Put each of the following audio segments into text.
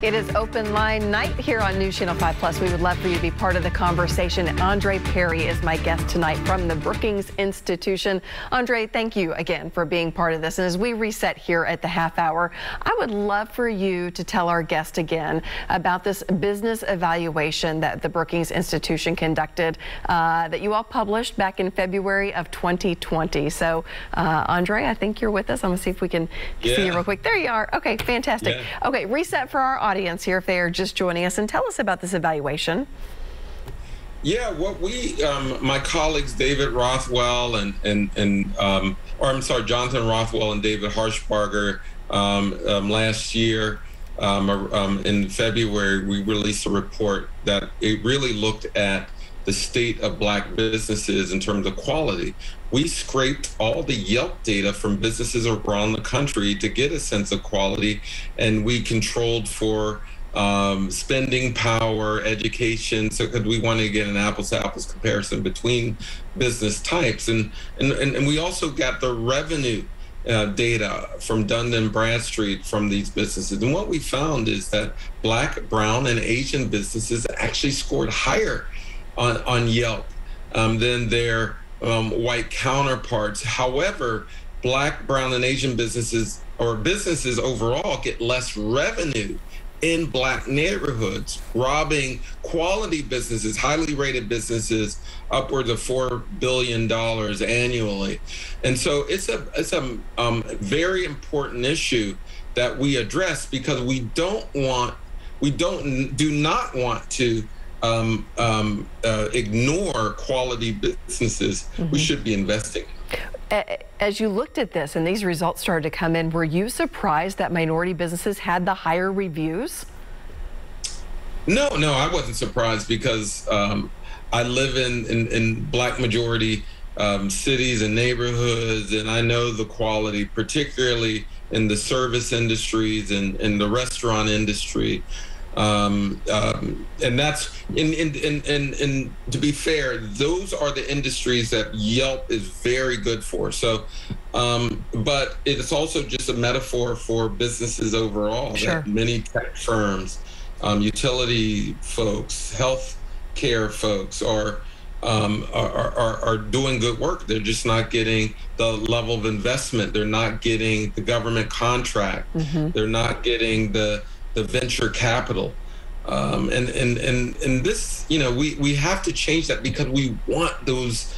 It is Open Line night here on News Channel 5 Plus. We would love for you to be part of the conversation. Andre Perry is my guest tonight from the Brookings Institution. Andre, thank you again for being part of this. And as we reset here at the half hour, I would love for you to tell our guest again about this business evaluation that the Brookings Institution conducted that you all published back in February of 2020. So, Andre, I think you're with us. I'm going to see if we can see you real quick. There you are. Okay, fantastic. Yeah. Okay, reset for our audience here if they are just joining us, and tell us about this evaluation. Yeah, what we, my colleagues David Rothwell Jonathan Rothwell and David Harshbarger, last year in February, we released a report that it really looked at the state of Black businesses in terms of quality. We scraped all the Yelp data from businesses around the country to get a sense of quality, and we controlled for spending power, education, so because we wanted to get an apples-to-apples comparison between business types. And we also got the revenue data from Dun & Bradstreet from these businesses. And what we found is that Black, Brown, and Asian businesses actually scored higher on Yelp than their white counterparts. However, Black, Brown, and Asian businesses, or businesses overall, get less revenue in Black neighborhoods, robbing quality businesses, highly rated businesses, upwards of $4 billion annually. And so it's a very important issue that we address, because we do not want to ignore quality businesses. We should be investing. As you looked at this and these results started to come in, were you surprised that minority businesses had the higher reviews? No, I wasn't surprised, because I live in Black majority cities and neighborhoods, and I know the quality, particularly in the service industries and in the restaurant industry. And that's and to be fair, those are the industries that Yelp is very good for. So, but it's also just a metaphor for businesses overall. Sure. That many tech firms, utility folks, health care folks are doing good work. They're just not getting the level of investment. They're not getting the government contract. They're not getting the venture capital, and this, we have to change that, because we want those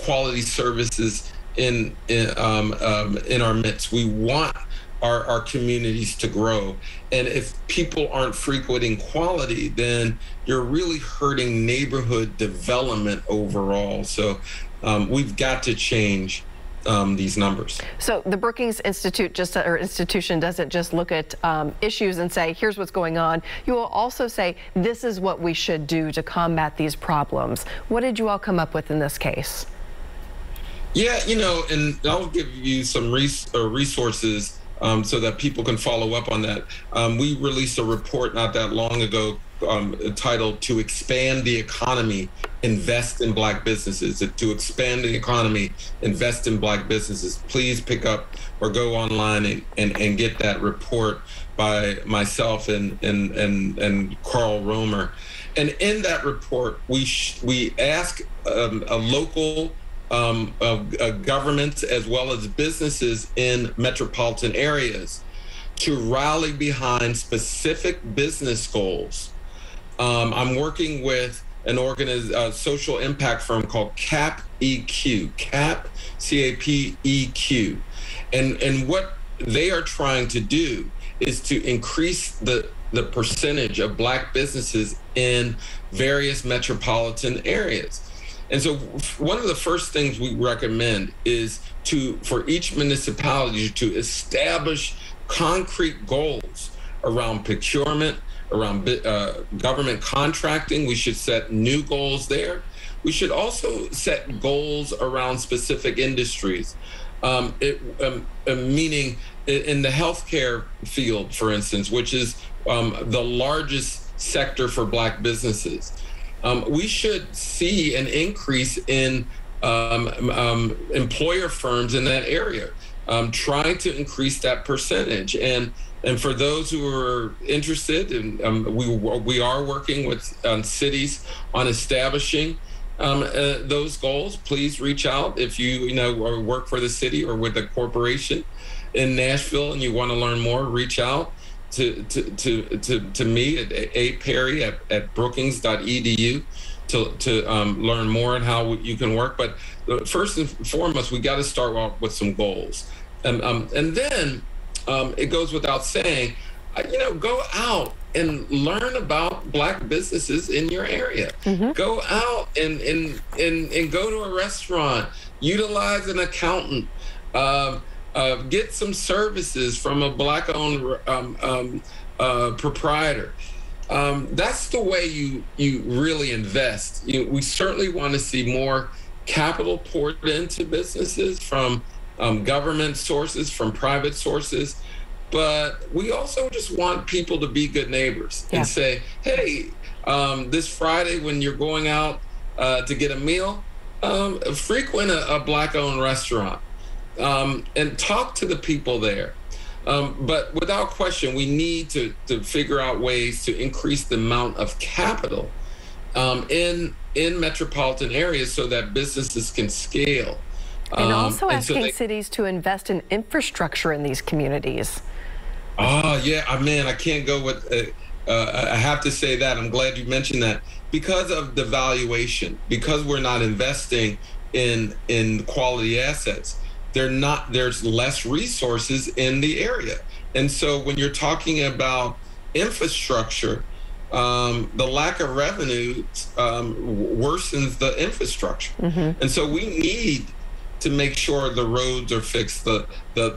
quality services in our midst. We want our communities to grow, and if people aren't frequenting quality, then you're really hurting neighborhood development overall. So we've got to change these numbers. So the Brookings Institution doesn't just look at issues and say, here's what's going on. You will also say, this is what we should do to combat these problems. What did you all come up with in this case? Yeah, and I'll give you some resources so that people can follow up on that. We released a report not that long ago titled "To Expand the Economy, Invest in Black Businesses." To expand the economy, invest in Black businesses. Please pick up or go online and get that report by myself and Carl Romer. And in that report, we ask a local governments as well as businesses in metropolitan areas to rally behind specific business goals. I'm working with an social impact firm called CAPEQ, C-A-P-E-Q. And what they are trying to do is to increase the percentage of Black businesses in various metropolitan areas. And so one of the first things we recommend is for each municipality to establish concrete goals around procurement, around government contracting. We should set new goals there. We should also set goals around specific industries, meaning in the healthcare field, for instance, which is the largest sector for Black businesses. We should see an increase in employer firms in that area, trying to increase that percentage. And And for those who are interested, and we are working with cities on establishing those goals. Please reach out if you or work for the city or with a corporation in Nashville and you want to learn more. Reach out to me at aperry at brookings.edu to learn more on how you can work. But first and foremost, we got to start off with some goals, and then it goes without saying, go out and learn about Black businesses in your area. Mm-hmm. Go out and go to a restaurant, utilize an accountant, get some services from a Black-owned proprietor. That's the way you really invest. We certainly want to see more capital poured into businesses from government sources, from private sources. But we also just want people to be good neighbors and say, hey, this Friday when you're going out to get a meal, frequent a Black-owned restaurant and talk to the people there. But without question, we need to figure out ways to increase the amount of capital in metropolitan areas so that businesses can scale. And also asking cities to invest in infrastructure in these communities. Oh, yeah, man, I can't go with, I have to say that. I'm glad you mentioned that. Because of devaluation, because we're not investing in quality assets, there's less resources in the area. And so when you're talking about infrastructure, the lack of revenue worsens the infrastructure. Mm-hmm. And so we need to make sure the roads are fixed, the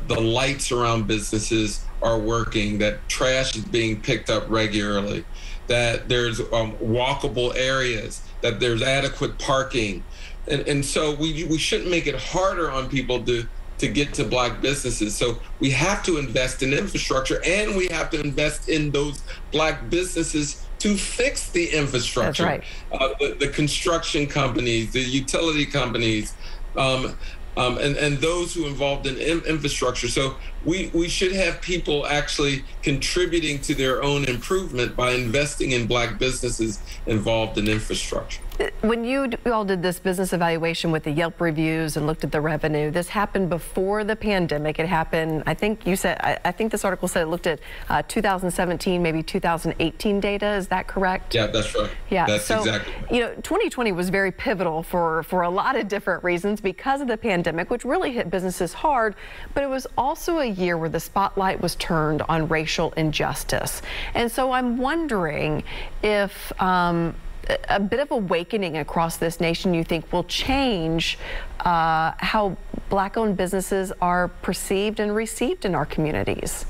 lights around businesses are working, that trash is being picked up regularly, that there's walkable areas, that there's adequate parking. And so we shouldn't make it harder on people to get to Black businesses. So we have to invest in infrastructure, and we have to invest in those Black businesses to fix the infrastructure. That's right. The construction companies, the utility companies, and those who are involved in infrastructure. So we should have people actually contributing to their own improvement by investing in Black businesses involved in infrastructure. When you all did this business evaluation with the Yelp reviews and looked at the revenue, this happened before the pandemic. It happened, I think you said, I think this article said it looked at 2017, maybe 2018 data. Is that correct? Yeah, that's right. Yeah, that's so, exactly right. 2020 was very pivotal for a lot of different reasons because of the pandemic, which really hit businesses hard, but it was also a year where the spotlight was turned on racial injustice. And so I'm wondering if a bit of awakening across this nation you think will change how Black-owned businesses are perceived and received in our communities?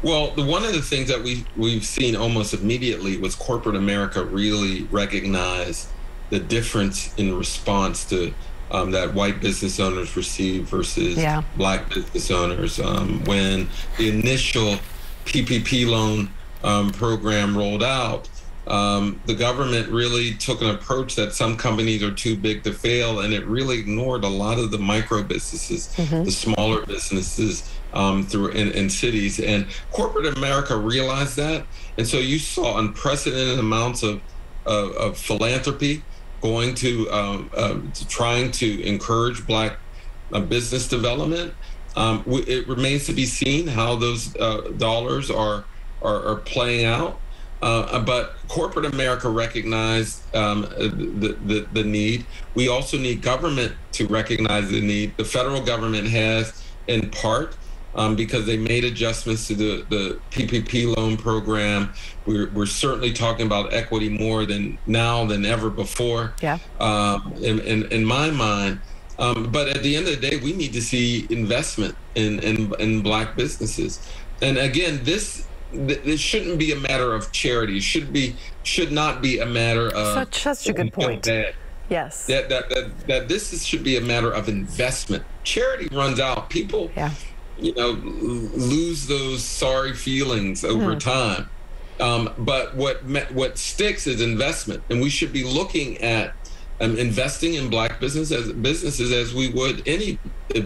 Well, one of the things that we've seen almost immediately was corporate America really recognize the difference in response to that white business owners receive versus Black business owners. When the initial PPP loan program rolled out, the government really took an approach that some companies are too big to fail, and it really ignored a lot of the micro businesses, the smaller businesses in cities. And corporate America realized that, and so you saw unprecedented amounts of philanthropy going to trying to encourage Black business development. It remains to be seen how those dollars are playing out. But corporate America recognized the need. We also need government to recognize the need. The federal government has, in part, because they made adjustments to the PPP loan program. We're certainly talking about equity more now than ever before. Yeah. In my mind. But at the end of the day, we need to see investment in Black businesses. And again, this shouldn't be a matter of charity. It should not be a matter of such a good point. Yes. That this should be a matter of investment. Charity runs out. People, lose those sorry feelings over time. But what sticks is investment, and we should be looking at investing in Black businesses as we would any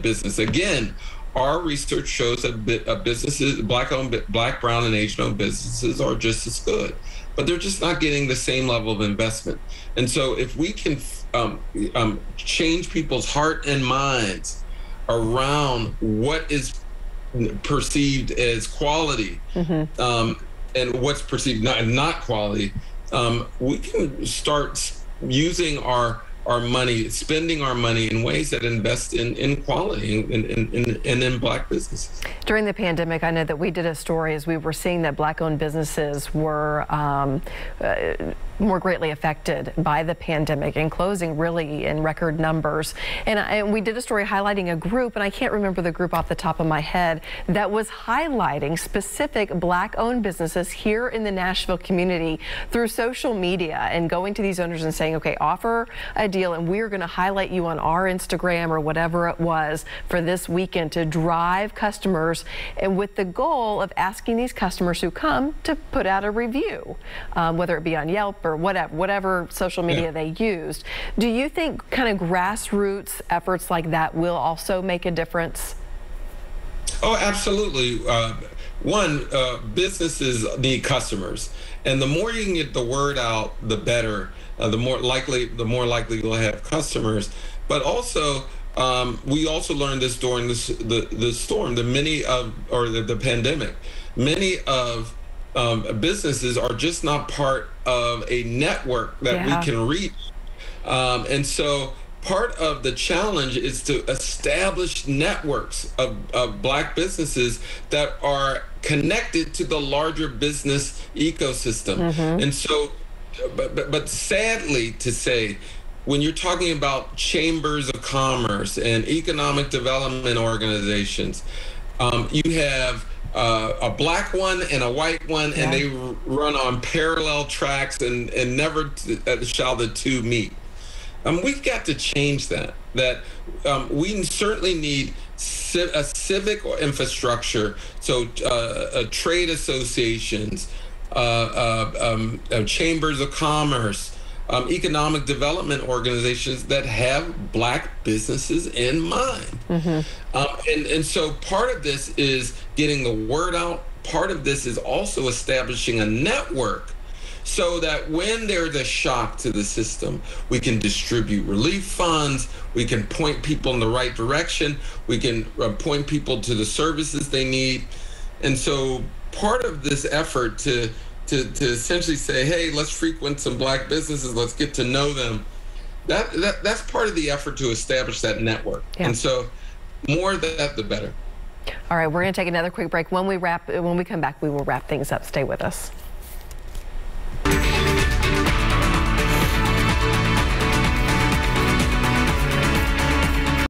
business. Again, our research shows that businesses, Black-owned, Black, Brown, and Asian-owned businesses are just as good, but they're just not getting the same level of investment. And so if we can change people's heart and minds around what is perceived as quality, and what's perceived not quality, we can start using our money, spending our money in ways that invest in quality and in Black businesses. During the pandemic, I know that we did a story as we were seeing that Black-owned businesses were more greatly affected by the pandemic and closing really in record numbers. And we did a story highlighting a group, and I can't remember the group off the top of my head, that was highlighting specific Black-owned businesses here in the Nashville community through social media and going to these owners and saying, okay, offer a deal and we're going to highlight you on our Instagram or whatever it was for this weekend to drive customers, and with the goal of asking these customers who come to put out a review, whether it be on Yelp or whatever social media they used. Do you think kind of grassroots efforts like that will also make a difference? Oh, absolutely. One, businesses need customers, and the more you can get the word out, the better. The more likely you'll have customers. But also, we also learned this during the storm. The pandemic. Many of businesses are just not part of a network that we can reach, and so part of the challenge is to establish networks of Black businesses that are connected to the larger business ecosystem. And so, but sadly to say, when you're talking about chambers of commerce and economic development organizations, you have a Black one and a white one, and they run on parallel tracks, and never shall the two meet. We've got to change that. We certainly need a civic infrastructure, so trade associations, chambers of commerce, economic development organizations that have Black businesses in mind. And so part of this is getting the word out. Part of this is also establishing a network so that when there's a shock to the system, we can distribute relief funds, we can point people in the right direction, we can point people to the services they need. And so part of this effort to essentially say, hey, let's frequent some Black businesses, let's get to know them, that's part of the effort to establish that network. And so more of that, the better. All right, we're going to take another quick break. When we come back, we will wrap things up. Stay with us.